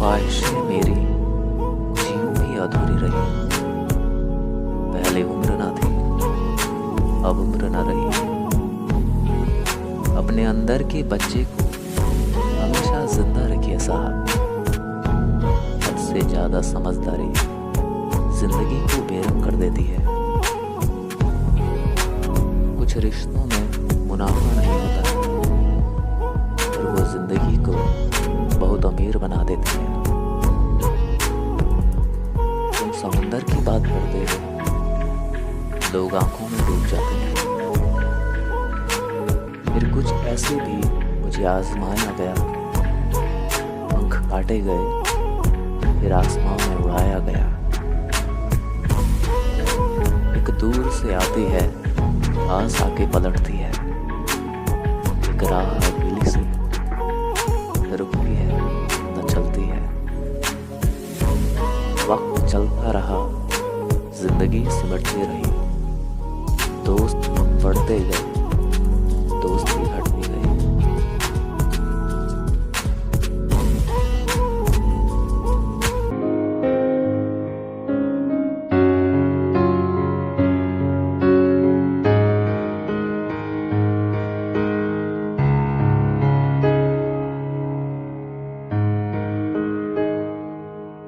ख्वाहिशें मेरी यूं ही अधूरी रही। पहले उम्र ना थी, अब उम्र ना रही। अपने अंदर के बच्चे को हमेशा जिंदा रखिए साहब। हद से ज्यादा समझदारी जिंदगी को बेरंग कर देती है। कुछ रिश्तों में मुनाफा नहीं होता, पर वो जिंदगी को बहुत अमीर बना देती है। तुम समुंदर की बात करते हो, लोग आंखों में डूब जाते हैं। फिर कुछ ऐसे भी मुझे आजमाया गया, पंख काटे गए, फिर आसमान में उड़ाया गया। एक दूर से आती है, पास आके पलटती है। एक राह अकेली सी रुकती है, न चलती है। वक्त चलता रहा, जिंदगी सिमटती रही। दोस्त बढ़ते गए, दोस्त